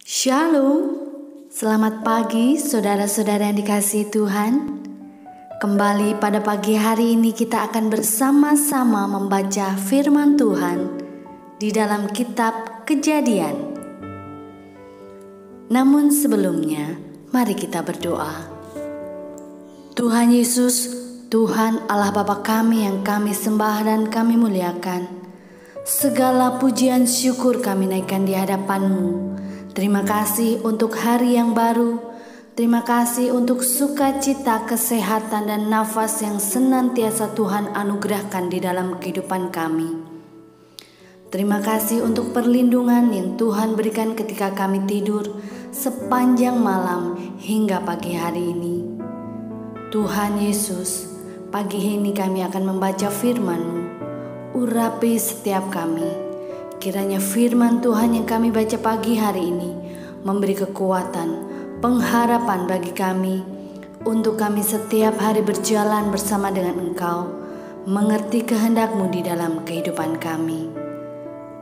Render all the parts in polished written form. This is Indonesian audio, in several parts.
Shalom, selamat pagi saudara-saudara yang dikasihi Tuhan. Kembali pada pagi hari ini kita akan bersama-sama membaca firman Tuhan di dalam kitab Kejadian. Namun sebelumnya, mari kita berdoa. Tuhan Yesus, Tuhan Allah Bapa kami yang kami sembah dan kami muliakan, segala pujian syukur kami naikkan di hadapan-Mu. Terima kasih untuk hari yang baru. Terima kasih untuk sukacita, kesehatan, dan nafas yang senantiasa Tuhan anugerahkan di dalam kehidupan kami. Terima kasih untuk perlindungan yang Tuhan berikan ketika kami tidur sepanjang malam hingga pagi hari ini. Tuhan Yesus, pagi ini kami akan membaca firman-Mu. Urapi setiap kami. Kiranya firman Tuhan yang kami baca pagi hari ini memberi kekuatan, pengharapan bagi kami untuk kami setiap hari berjalan bersama dengan Engkau, mengerti kehendak-Mu di dalam kehidupan kami.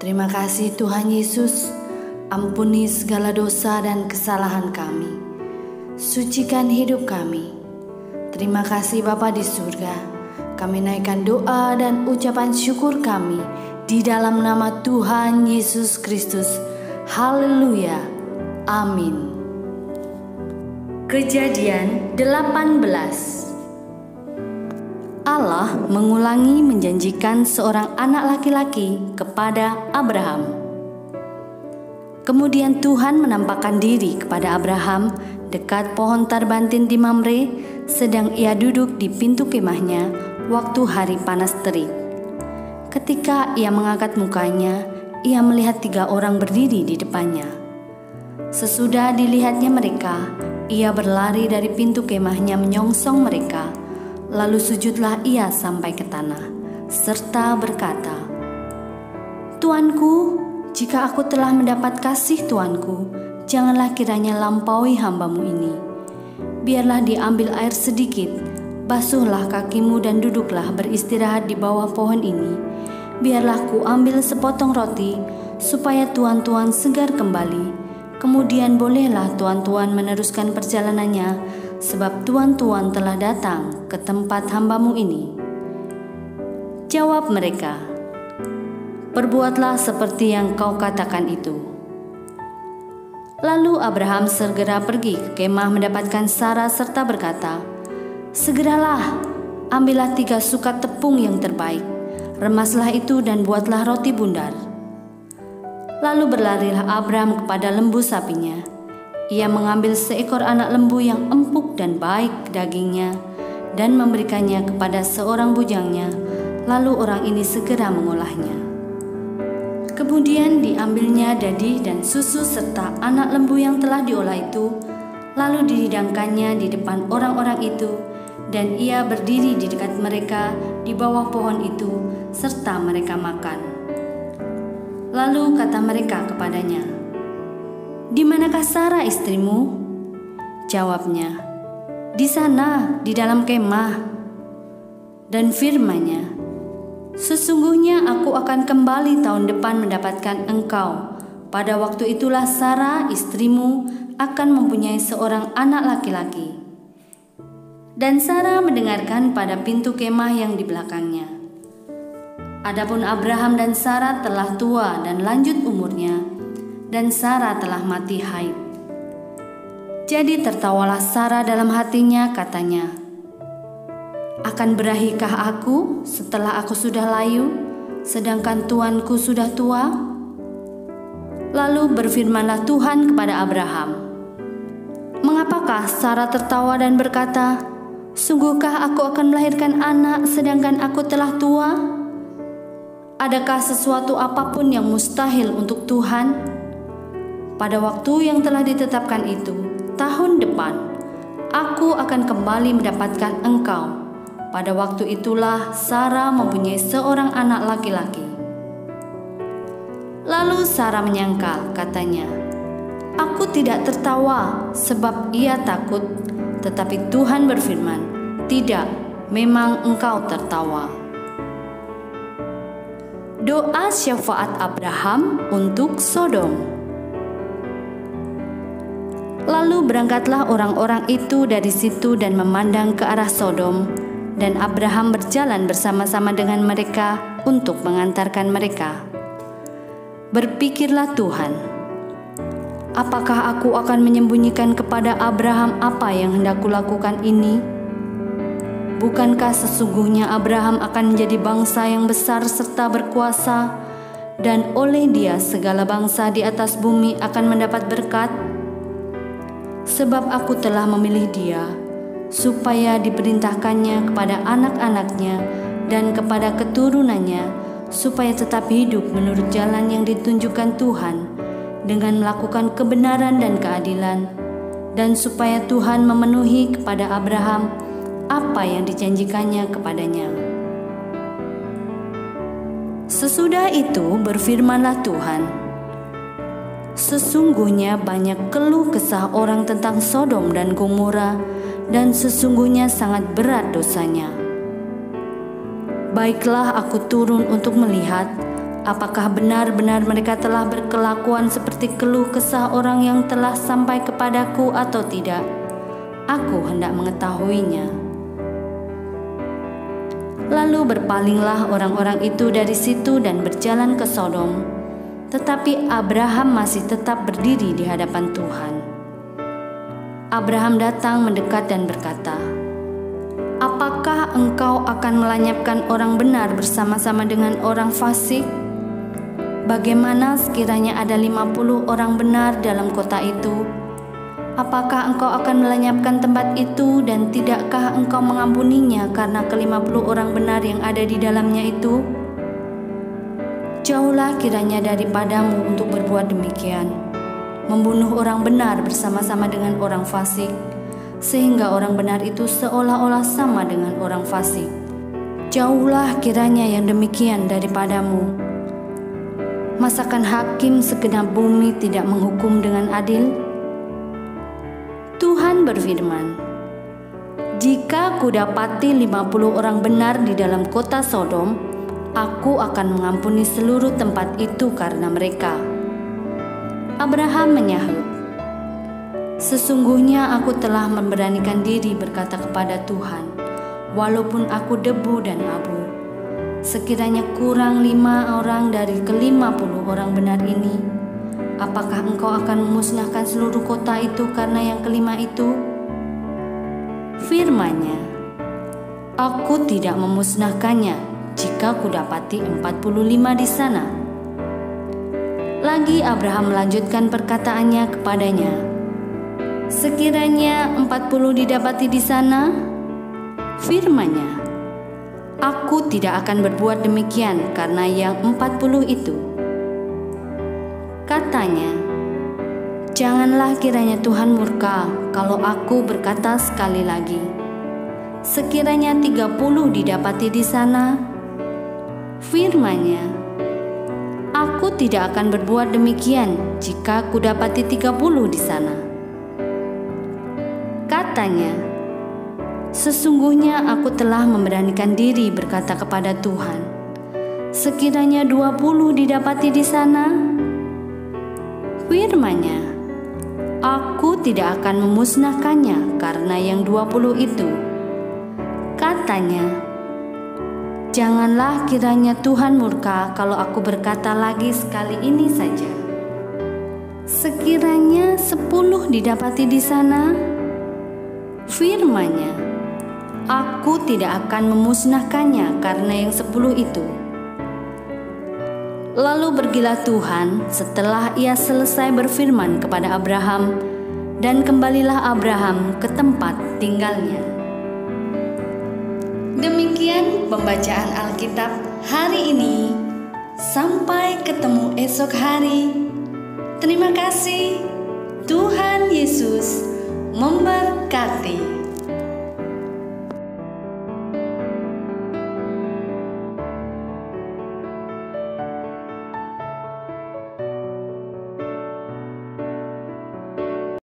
Terima kasih Tuhan Yesus, ampuni segala dosa dan kesalahan kami. Sucikan hidup kami. Terima kasih Bapa di surga, kami naikkan doa dan ucapan syukur kami di dalam nama Tuhan Yesus Kristus. Haleluya. Amin. Kejadian 18. Allah mengulangi menjanjikan seorang anak laki-laki kepada Abraham. Kemudian Tuhan menampakkan diri kepada Abraham dekat pohon tarbantin di Mamre, sedang ia duduk di pintu kemahnya waktu hari panas terik. Ketika ia mengangkat mukanya, ia melihat 3 orang berdiri di depannya. Sesudah dilihatnya mereka, ia berlari dari pintu kemahnya menyongsong mereka. Lalu sujudlah ia sampai ke tanah, serta berkata, "Tuanku, jika aku telah mendapat kasih Tuanku, janganlah kiranya lampaui hamba-Mu ini. Biarlah diambil air sedikit, basuhlah kakimu dan duduklah beristirahat di bawah pohon ini. Biarlah ku ambil sepotong roti, supaya tuan-tuan segar kembali. Kemudian bolehlah tuan-tuan meneruskan perjalanannya, sebab tuan-tuan telah datang ke tempat hamba-Mu ini." Jawab mereka, "Perbuatlah seperti yang kau katakan itu." Lalu Abraham segera pergi ke kemah mendapatkan Sarah serta berkata, "Segeralah, ambillah 3 sukat tepung yang terbaik. Remaslah itu dan buatlah roti bundar." Lalu berlarilah Abraham kepada lembu sapinya. Ia mengambil seekor anak lembu yang empuk dan baik dagingnya dan memberikannya kepada seorang bujangnya. Lalu orang ini segera mengolahnya. Kemudian diambilnya dadi dan susu serta anak lembu yang telah diolah itu, lalu dihidangkannya di depan orang-orang itu, dan ia berdiri di dekat mereka di bawah pohon itu, serta mereka makan. Lalu kata mereka kepadanya, "Di manakah Sarah istrimu?" Jawabnya, "Di sana, di dalam kemah." Dan firman-Nya, "Sesungguhnya aku akan kembali tahun depan mendapatkan engkau. Pada waktu itulah Sarah istrimu akan mempunyai seorang anak laki-laki." Dan Sarah mendengarkan pada pintu kemah yang di belakangnya. Adapun Abraham dan Sarah telah tua dan lanjut umurnya, dan Sarah telah mati haid. Jadi tertawalah Sarah dalam hatinya, katanya, "Akan berahikah aku setelah aku sudah layu, sedangkan tuanku sudah tua?" Lalu berfirmanlah Tuhan kepada Abraham, "Mengapakah Sarah tertawa dan berkata, 'Sungguhkah aku akan melahirkan anak sedangkan aku telah tua?' Adakah sesuatu apapun yang mustahil untuk Tuhan? Pada waktu yang telah ditetapkan itu, tahun depan, aku akan kembali mendapatkan engkau." Pada waktu itulah Sarah mempunyai seorang anak laki-laki. Lalu Sarah menyangkal, katanya, "Aku tidak tertawa sebab ia takut." Tetapi Tuhan berfirman, "Tidak, memang engkau tertawa." Doa syafaat Abraham untuk Sodom. Lalu berangkatlah orang-orang itu dari situ dan memandang ke arah Sodom, dan Abraham berjalan bersama-sama dengan mereka untuk mengantarkan mereka. Berpikirlah Tuhan, apakah aku akan menyembunyikan kepada Abraham apa yang hendak kulakukan ini? Bukankah sesungguhnya Abraham akan menjadi bangsa yang besar serta berkuasa, dan oleh dia segala bangsa di atas bumi akan mendapat berkat? Sebab aku telah memilih dia, supaya diperintahkannya kepada anak-anaknya dan kepada keturunannya, supaya tetap hidup menurut jalan yang ditunjukkan Tuhan, dengan melakukan kebenaran dan keadilan, dan supaya Tuhan memenuhi kepada Abraham apa yang dijanjikannya kepadanya. Sesudah itu berfirmanlah Tuhan, sesungguhnya banyak keluh kesah orang tentang Sodom dan Gomora, dan sesungguhnya sangat berat dosanya. Baiklah aku turun untuk melihat apakah benar-benar mereka telah berkelakuan seperti keluh kesah orang yang telah sampai kepadaku atau tidak. Aku hendak mengetahuinya. Lalu berpalinglah orang-orang itu dari situ dan berjalan ke Sodom, tetapi Abraham masih tetap berdiri di hadapan Tuhan. Abraham datang mendekat dan berkata, "Apakah engkau akan melenyapkan orang benar bersama-sama dengan orang fasik? Bagaimana sekiranya ada 50 orang benar dalam kota itu? Apakah engkau akan melenyapkan tempat itu, dan tidakkah engkau mengampuninya karena ke-50 orang benar yang ada di dalamnya itu? Jauhlah kiranya daripadamu untuk berbuat demikian, membunuh orang benar bersama-sama dengan orang fasik, sehingga orang benar itu seolah-olah sama dengan orang fasik. Jauhlah kiranya yang demikian daripadamu. Masakan hakim segenap bumi tidak menghukum dengan adil?" Tuhan berfirman, "Jika kudapati 50 orang benar di dalam kota Sodom, aku akan mengampuni seluruh tempat itu karena mereka." Abraham menyahut, "Sesungguhnya aku telah memberanikan diri berkata kepada Tuhan, walaupun aku debu dan abu, sekiranya kurang 5 orang dari ke-50 orang benar ini, apakah engkau akan memusnahkan seluruh kota itu karena yang kelima itu?" Firman-Nya, "Aku tidak memusnahkannya jika kudapati 45 di sana." Lagi Abraham melanjutkan perkataannya kepadanya, "Sekiranya 40 didapati di sana?" Firman-Nya, "Aku tidak akan berbuat demikian karena yang 40 itu." Katanya, "Janganlah kiranya Tuhan murka kalau aku berkata sekali lagi, sekiranya 30 didapati di sana." Firman-Nya, "Aku tidak akan berbuat demikian jika kudapati 30 di sana." Katanya, "Sesungguhnya aku telah memberanikan diri berkata kepada Tuhan, sekiranya 20 didapati di sana?" Firman-Nya, "Aku tidak akan memusnahkannya karena yang 20 itu." Katanya, "Janganlah kiranya Tuhan murka kalau aku berkata lagi sekali ini saja, sekiranya 10 didapati di sana?" Firman-Nya, "Aku tidak akan memusnahkannya karena yang 10 itu." Lalu pergilah Tuhan setelah ia selesai berfirman kepada Abraham, dan kembalilah Abraham ke tempat tinggalnya. Demikian pembacaan Alkitab hari ini. Sampai ketemu esok hari. Terima kasih. Tuhan Yesus memberkati.